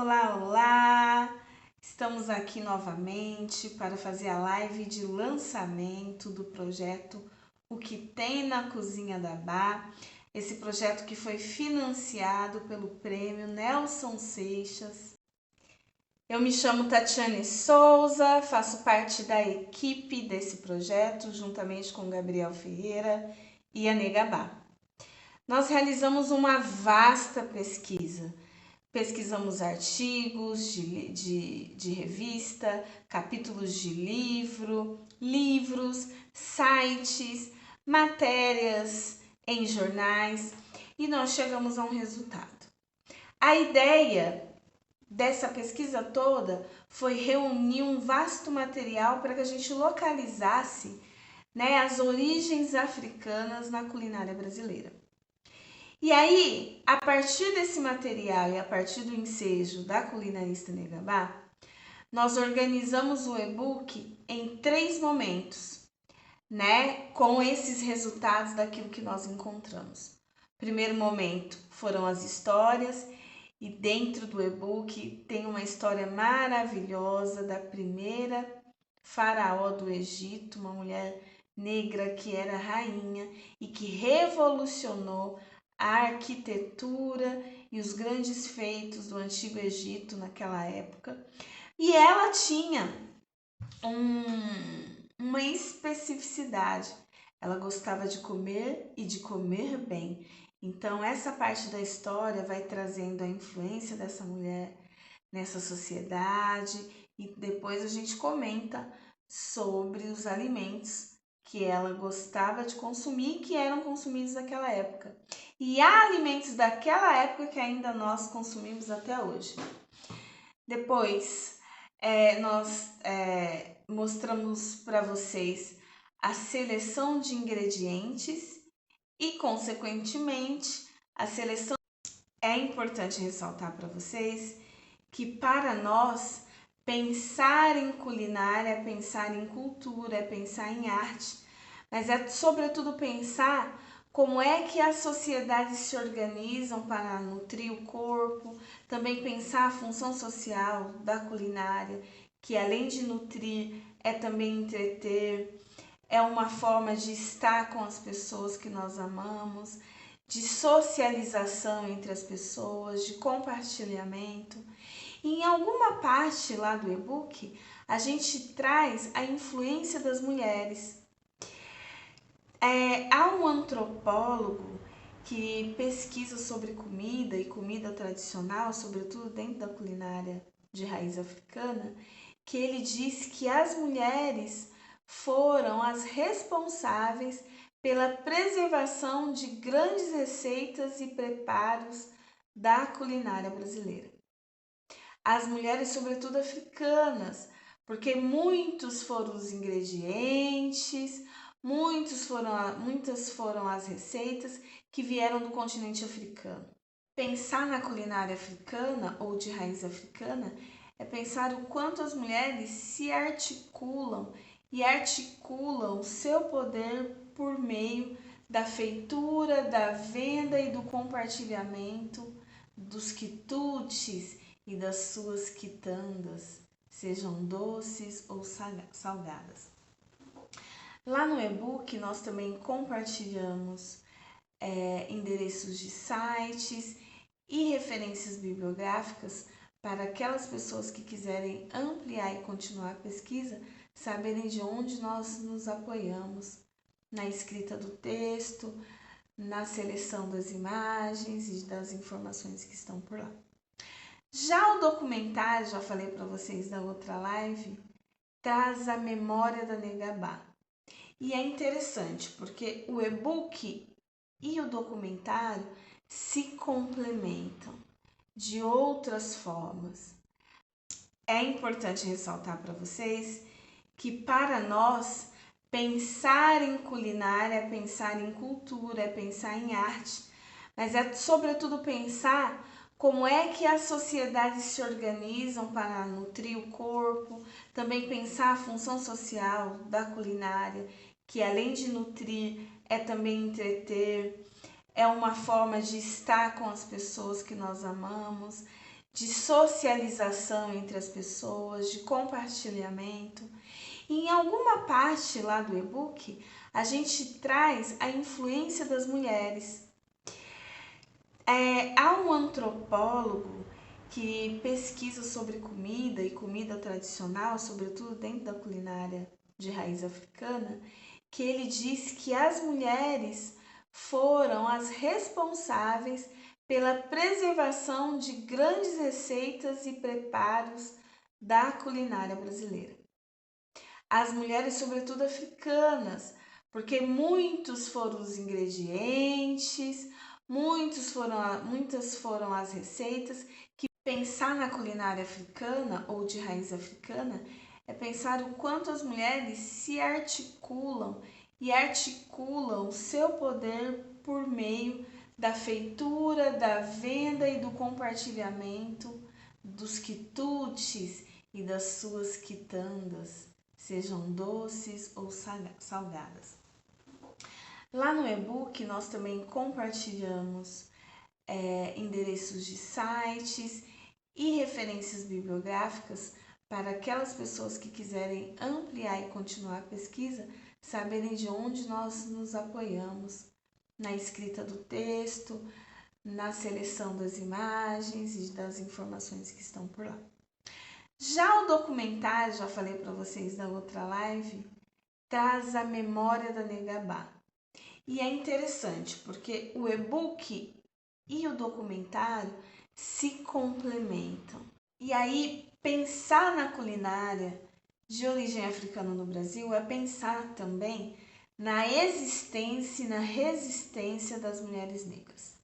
Olá, olá! Estamos aqui novamente para fazer a live de lançamento do projeto O que tem na Cozinha da Bá. Esse projeto que foi financiado pelo prêmio Nelson Seixas. Eu me chamo Tatiane Souza, faço parte da equipe desse projeto, juntamente com Gabriel Ferreira e a Negabá. Nós realizamos uma vasta pesquisa. Pesquisamos artigos de revista, capítulos de livros, sites, matérias em jornais e nós chegamos a um resultado. A ideia dessa pesquisa toda foi reunir um vasto material para que a gente localizasse, as origens africanas na culinária brasileira. E aí, a partir desse material e a partir do ensejo da culinarista Negabá, nós organizamos o e-book em 3 momentos, com esses resultados daquilo que nós encontramos. Primeiro momento foram as histórias, e dentro do e-book tem uma história maravilhosa da primeira faraó do Egito, uma mulher negra que era rainha e que revolucionou a arquitetura e os grandes feitos do Antigo Egito naquela época. E ela tinha uma especificidade. Ela gostava de comer e de comer bem. Então, essa parte da história vai trazendo a influência dessa mulher nessa sociedade e depois a gente comenta sobre os alimentos que ela gostava de consumir, que eram consumidos naquela época. E há alimentos daquela época que ainda nós consumimos até hoje. Depois, nós mostramos para vocês a seleção de ingredientes e, consequentemente, a seleção. É importante ressaltar para vocês que, para nós, pensar em culinária é pensar em cultura, é pensar em arte, mas é sobretudo pensar como é que as sociedades se organizam para nutrir o corpo, também pensar a função social da culinária, que além de nutrir, é também entreter, é uma forma de estar com as pessoas que nós amamos, de socialização entre as pessoas, de compartilhamento. E em alguma parte lá do e-book, a gente traz a influência das mulheres. Há um antropólogo que pesquisa sobre comida e comida tradicional, sobretudo dentro da culinária de raiz africana, que ele diz que as mulheres foram as responsáveis pela preservação de grandes receitas e preparos da culinária brasileira. As mulheres, sobretudo africanas, porque muitos foram os ingredientes, muitas foram as receitas que vieram do continente africano. Pensar na culinária africana ou de raiz africana é pensar o quanto as mulheres se articulam e articulam seu poder por meio da feitura, da venda e do compartilhamento dos quitutes e das suas quitandas, sejam doces ou salgadas. Lá no e-book nós também compartilhamos endereços de sites e referências bibliográficas para aquelas pessoas que quiserem ampliar e continuar a pesquisa, saberem de onde nós nos apoiamos na escrita do texto, na seleção das imagens e das informações que estão por lá. Já o documentário, já falei para vocês da outra live, traz a memória da Negabá. E é interessante porque o e-book e o documentário se complementam de outras formas. É importante ressaltar para vocês que, para nós, pensar em culinária é pensar em cultura, é pensar em arte, mas é sobretudo pensar como é que as sociedades se organizam para nutrir o corpo, também pensar a função social da culinária, que além de nutrir, é também entreter, é uma forma de estar com as pessoas que nós amamos, de socialização entre as pessoas, de compartilhamento. E em alguma parte lá do e-book, a gente traz a influência das mulheres. Há um antropólogo que pesquisa sobre comida e comida tradicional, sobretudo dentro da culinária de raiz africana, que ele diz que as mulheres foram as responsáveis pela preservação de grandes receitas e preparos da culinária brasileira. As mulheres, sobretudo africanas, porque muitos foram os ingredientes, muitas foram as receitas. Que pensar na culinária africana ou de raiz africana é pensar o quanto as mulheres se articulam e articulam seu poder por meio da feitura, da venda e do compartilhamento dos quitutes e das suas quitandas, sejam doces ou salgadas. Lá no e-book nós também compartilhamos endereços de sites e referências bibliográficas para aquelas pessoas que quiserem ampliar e continuar a pesquisa, saberem de onde nós nos apoiamos na escrita do texto, na seleção das imagens e das informações que estão por lá. Já o documentário, já falei para vocês na outra live, traz a memória da Negabá. E é interessante porque o e-book e o documentário se complementam. E aí, pensar na culinária de origem africana no Brasil é pensar também na existência e na resistência das mulheres negras,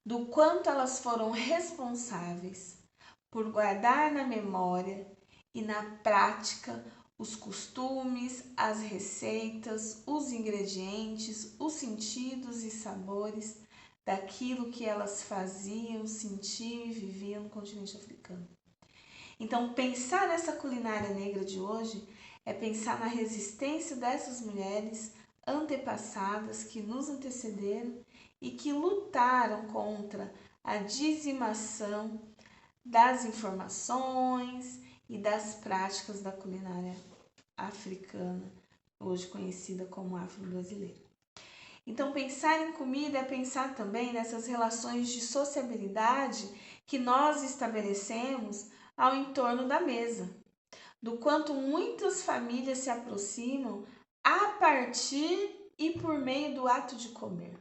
do quanto elas foram responsáveis por guardar na memória e na prática os costumes, as receitas, os ingredientes, os sentidos e sabores daquilo que elas faziam, sentiam e viviam no continente africano. Então, pensar nessa culinária negra de hoje é pensar na resistência dessas mulheres antepassadas que nos antecederam e que lutaram contra a dizimação das informações e das práticas da culinária africana, hoje conhecida como afro-brasileira. Então, pensar em comida é pensar também nessas relações de sociabilidade que nós estabelecemos ao entorno da mesa, do quanto muitas famílias se aproximam a partir e por meio do ato de comer.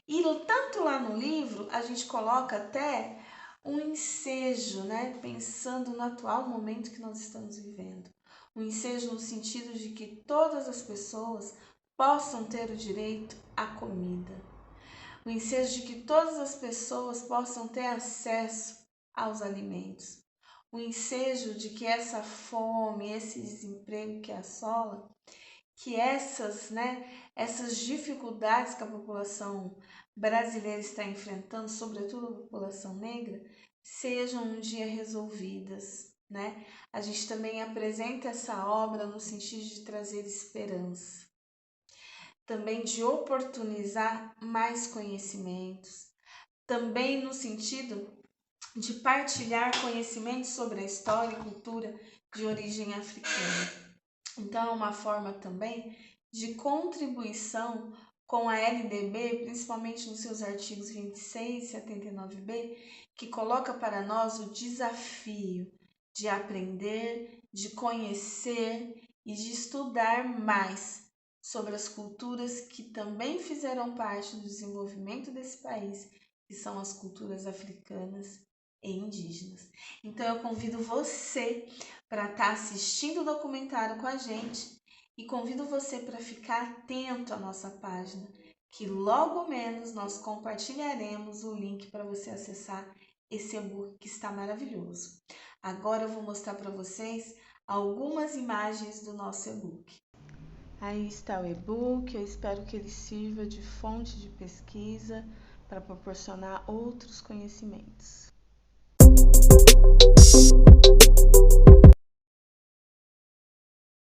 E tanto lá no livro a gente coloca até um ensejo, né? Pensando no atual momento que nós estamos vivendo. Um ensejo no sentido de que todas as pessoas possam ter o direito à comida. O ensejo de que todas as pessoas possam ter acesso aos alimentos. O ensejo de que essa fome, esse desemprego que assola, que essas dificuldades que a população brasileira está enfrentando, sobretudo a população negra, sejam um dia resolvidas, né? A gente também apresenta essa obra no sentido de trazer esperança, também de oportunizar mais conhecimentos, também no sentido de partilhar conhecimentos sobre a história e cultura de origem africana. Então, é uma forma também de contribuição com a LDB, principalmente nos seus artigos 26 e 79b, que coloca para nós o desafio de aprender, de conhecer e de estudar mais sobre as culturas que também fizeram parte do desenvolvimento desse país, que são as culturas africanas e indígenas. Então, eu convido você para estar assistindo o documentário com a gente e convido você para ficar atento à nossa página, que logo menos nós compartilharemos o link para você acessar esse e-book que está maravilhoso. Agora eu vou mostrar para vocês algumas imagens do nosso e-book. Aí está o e-book, eu espero que ele sirva de fonte de pesquisa para proporcionar outros conhecimentos.